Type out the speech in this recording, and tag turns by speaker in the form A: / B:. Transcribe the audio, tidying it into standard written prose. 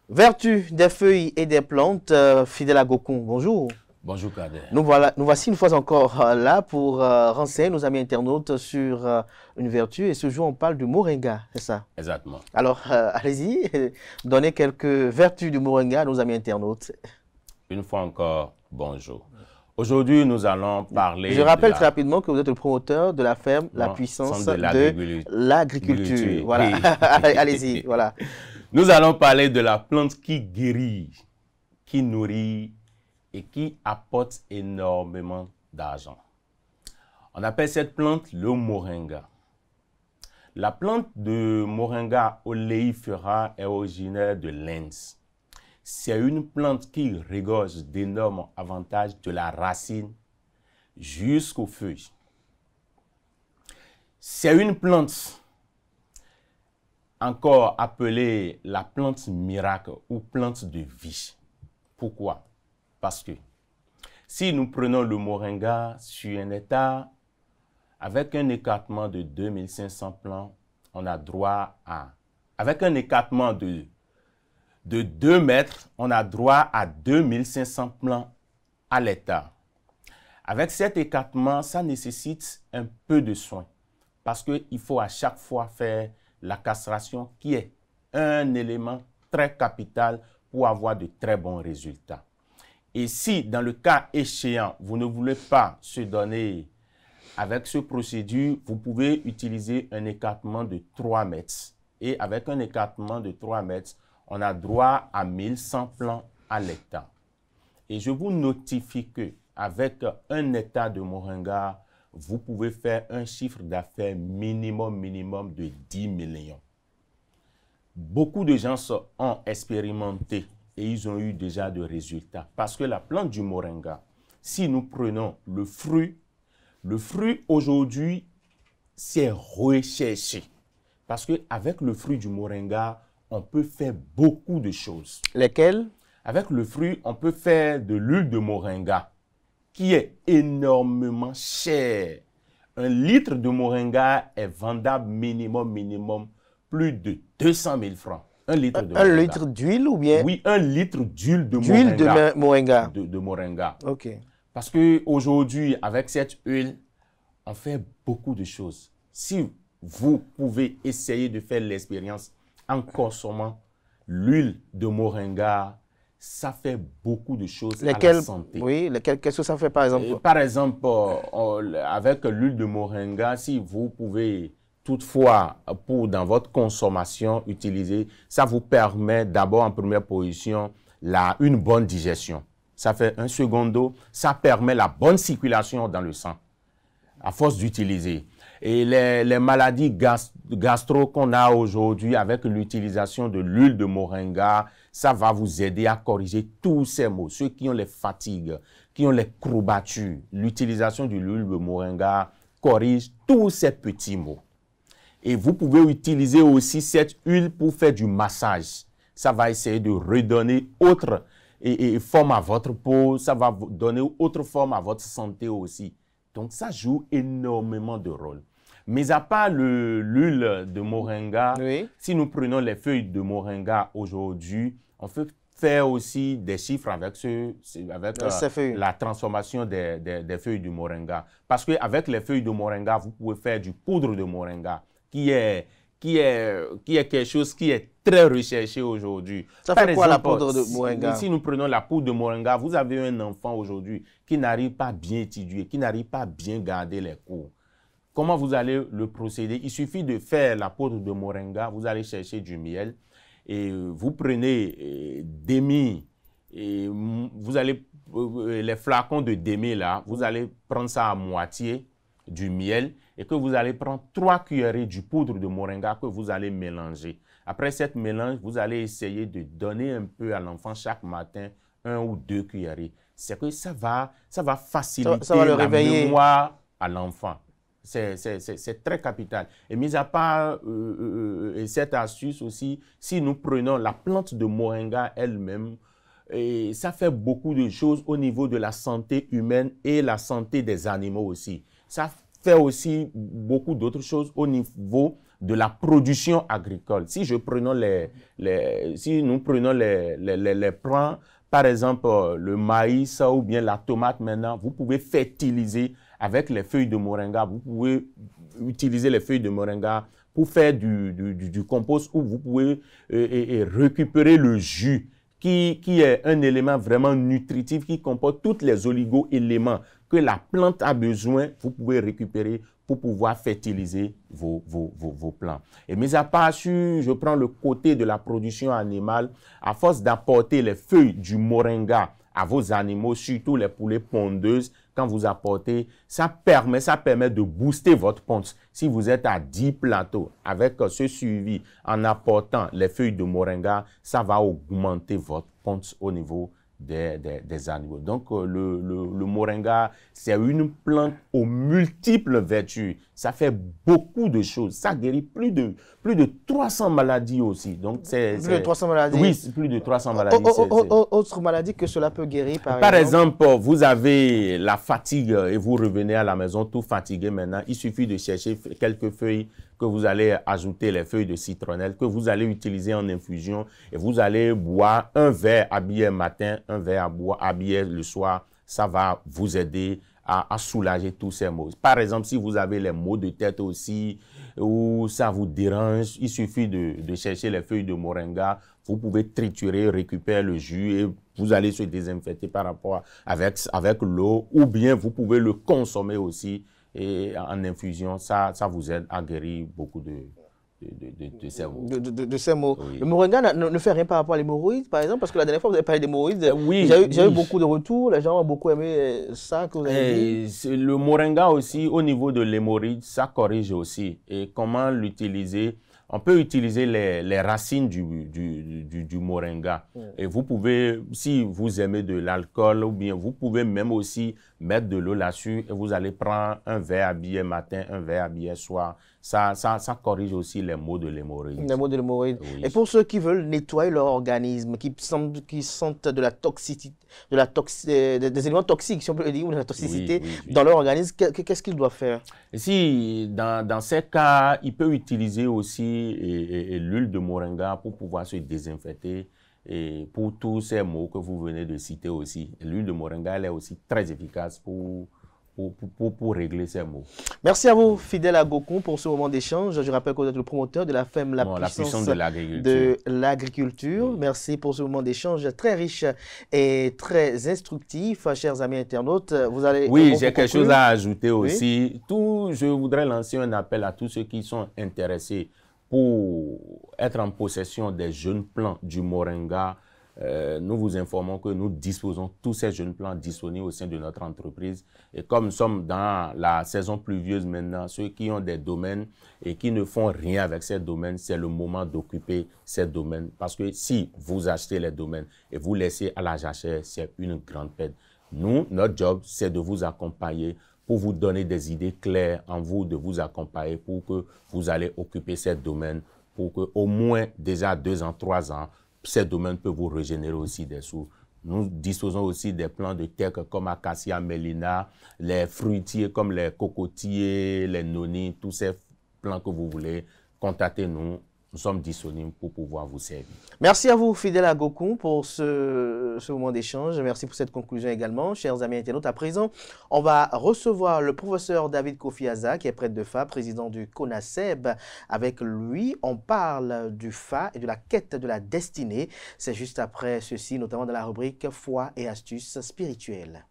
A: Vertu des feuilles et des plantes, Fidèle Agokun, bonjour.
B: Bonjour Kader.
A: Nous voici une fois encore là pour renseigner nos amis internautes sur une vertu. Et ce jour, on parle du moringa, c'est ça?
B: Exactement.
A: Alors, allez-y, donnez quelques vertus du moringa à nos amis internautes.
B: Une fois encore, bonjour. Aujourd'hui, nous allons parler...
A: Je rappelle très rapidement que vous êtes le promoteur de la ferme La Puissance de l'agriculture. Voilà, allez-y, voilà.
B: Nous allons parler de la plante qui guérit, qui nourrit et qui apporte énormément d'argent. On appelle cette plante le moringa. La plante de moringa oleifera est originaire de l'Inde. C'est une plante qui regorge d'énormes avantages de la racine jusqu'aux feuilles. C'est une plante encore appelée la plante miracle ou plante de vie. Pourquoi? Parce que si nous prenons le moringa sur un hectare, avec un écartement de 2500 plants, on a droit à... Avec un écartement de 2 mètres, on a droit à 2500 plants à l'hectare. Avec cet écartement, ça nécessite un peu de soin parce qu'il faut à chaque fois faire la castration qui est un élément très capital pour avoir de très bons résultats. Et si, dans le cas échéant, vous ne voulez pas se donner avec ce procédé, vous pouvez utiliser un écartement de 3 mètres. Et avec un écartement de 3 mètres, on a droit à 1100 plants à l'hectare. Et je vous notifie qu'avec un hectare de moringa, vous pouvez faire un chiffre d'affaires minimum de 10 millions. Beaucoup de gens ont expérimenté et ils ont eu déjà de résultats. Parce que la plante du moringa, si nous prenons le fruit aujourd'hui, c'est recherché. Parce qu'avec le fruit du moringa, on peut faire beaucoup de choses.
A: Lesquelles? Avec
B: le fruit, on peut faire de l'huile de moringa, qui est énormément cher. 1 litre de moringa est vendable minimum plus de 200 000 francs. 1 litre de moringa.
A: 1 litre d'huile ou bien?
B: Oui, 1 litre d'huile de moringa.
A: D'huile de moringa.
B: De moringa.
A: Ok.
B: Parce qu'aujourd'hui, avec cette huile, on fait beaucoup de choses. Si vous pouvez essayer de faire l'expérience en consommant l'huile de moringa, ça fait beaucoup de choses à la santé.
A: Oui, qu'est-ce que ça fait par exemple?
B: Par exemple, avec l'huile de moringa, si vous pouvez toutefois, dans votre consommation, utiliser, ça vous permet d'abord en première position une bonne digestion. Ça fait un secondo, ça permet la bonne circulation dans le sang, à force d'utiliser. Et les maladies gastro qu'on a aujourd'hui avec l'utilisation de l'huile de moringa, ça va vous aider à corriger tous ces maux. Ceux qui ont les fatigues, qui ont les courbatures, l'utilisation de l'huile de moringa corrige tous ces petits maux. Et vous pouvez utiliser aussi cette huile pour faire du massage. Ça va essayer de redonner autre forme à votre peau, ça va donner autre forme à votre santé aussi. Donc, ça joue énormément de rôle. Mais à part l'huile de moringa, oui, si nous prenons les feuilles de moringa aujourd'hui, on peut faire aussi des chiffres avec la transformation des feuilles de moringa. Parce qu'avec les feuilles de moringa, vous pouvez faire du poudre de moringa, qui est quelque chose qui est très recherché aujourd'hui.
A: Ça fait quoi la poudre de moringa?
B: Si nous prenons la poudre de moringa, vous avez un enfant aujourd'hui qui n'arrive pas à bien étudier, qui n'arrive pas à bien garder les cours. Comment vous allez le procéder? Il suffit de faire la poudre de moringa, vous allez chercher du miel et vous prenez et vous allez les flacons de demi là, vous allez prendre ça à moitié du miel et que vous allez prendre 3 cuillerées du poudre de moringa que vous allez mélanger. Après cette mélange, vous allez essayer de donner un peu à l'enfant chaque matin 1 ou 2 cuillerées. C'est que ça va faciliter la mémoire à l'enfant. C'est très capital. Et mis à part cette astuce aussi, si nous prenons la plante de moringa elle-même, ça fait beaucoup de choses au niveau de la santé humaine et la santé des animaux aussi. Ça fait aussi beaucoup d'autres choses au niveau de la production agricole. Si nous prenons les plants, par exemple le maïs ou bien la tomate maintenant, vous pouvez fertiliser avec les feuilles de moringa. Vous pouvez utiliser les feuilles de moringa pour faire du compost, où vous pouvez récupérer le jus qui est un élément vraiment nutritif qui comporte tous les oligo-éléments que la plante a besoin. Vous pouvez récupérer pour pouvoir fertiliser vos plants. Et mis à part, si je prends le côté de la production animale, à force d'apporter les feuilles du moringa à vos animaux, surtout les poulets pondeuses, quand vous apportez, ça permet de booster votre ponte. Si vous êtes à 10 plateaux, avec ce suivi, en apportant les feuilles de moringa, ça va augmenter votre ponte au niveau des animaux. Donc, le moringa, c'est une plante aux multiples vertus. Ça fait beaucoup de choses. Ça guérit plus de 300 maladies aussi. Donc, plus
A: de 300 maladies?
B: Oui, plus de 300 maladies.
A: Autre maladie que cela peut guérir,
B: par exemple, vous avez la fatigue et vous revenez à la maison tout fatigué maintenant. Il suffit de chercher quelques feuilles que vous allez ajouter, les feuilles de citronnelle, que vous allez utiliser en infusion et vous allez boire un verre habillé matin, un verre habillé le soir. Ça va vous aider à soulager tous ces maux. Par exemple, si vous avez les maux de tête aussi, ou ça vous dérange, il suffit de chercher les feuilles de moringa. Vous pouvez triturer, récupérer le jus et vous allez se désinfecter par rapport avec l'eau, ou bien vous pouvez le consommer aussi et en infusion. Ça vous aide à guérir beaucoup de ces maux.
A: De ces maux.
B: Oui.
A: Le moringa ne fait rien par rapport à l'hémorroïde, par exemple, parce que la dernière fois, vous avez parlé d'hémorroïdes.
B: Oui,
A: j'ai eu beaucoup de retours, les gens ont beaucoup aimé ça que vous avez dit.
B: Le moringa aussi, au niveau de l'hémorroïde, ça corrige aussi. Et comment l'utiliser? On peut utiliser les racines du moringa. Et vous pouvez, si vous aimez de l'alcool, ou bien vous pouvez même aussi mettre de l'eau là-dessus et vous allez prendre un verre à billet matin, un verre à billet soir. Ça corrige aussi les maux de l'hémorroïde.
A: Les maux de l'hémorroïde.
B: Oui.
A: Et pour ceux qui veulent nettoyer leur organisme, qui sentent de la toxicité, des éléments toxiques, si on peut le dire, ou de la toxicité dans leur organisme, qu'est-ce qu'ils doivent faire?
B: Et si, dans ces cas, il peut utiliser aussi l'huile de moringa pour pouvoir se désinfecter et pour tous ces maux que vous venez de citer aussi. L'huile de moringa, elle est aussi très efficace pour régler ces maux.
A: Merci à vous, Fidèle Agokun, pour ce moment d'échange. Je rappelle que vous êtes le promoteur de la FEM, la puissance
B: de
A: l'agriculture. Oui. Merci pour ce moment d'échange très riche et très instructif. Chers amis internautes, vous allez...
B: Oui, j'ai quelque chose à ajouter aussi. Oui. Je voudrais lancer un appel à tous ceux qui sont intéressés pour être en possession des jeunes plants du moringa. Nous vous informons que nous disposons tous ces jeunes plants disponibles au sein de notre entreprise. Et comme nous sommes dans la saison pluvieuse maintenant, ceux qui ont des domaines et qui ne font rien avec ces domaines, c'est le moment d'occuper ces domaines. Parce que si vous achetez les domaines et vous laissez à la jachère, c'est une grande perte. Nous, notre job, c'est de vous accompagner pour vous donner des idées claires en vous, de vous accompagner pour que vous allez occuper ces domaines, pour que au moins déjà 2 ans, 3 ans, ces domaines peuvent vous régénérer aussi des sous. Nous disposons aussi des plants de terre comme Acacia melina, les fruitiers comme les cocotiers, les nonis, tous ces plants que vous voulez, contactez-nous. Nous sommes disponibles pour pouvoir vous servir.
A: Merci à vous, Fidèle Agokun, pour ce moment d'échange. Merci pour cette conclusion également. Chers amis internautes, à présent, on va recevoir le professeur David Kofi Aza, qui est prêtre de FA, président du CONASEB. Avec lui, on parle du FA et de la quête de la destinée. C'est juste après ceci, notamment dans la rubrique Foi et astuces spirituelles.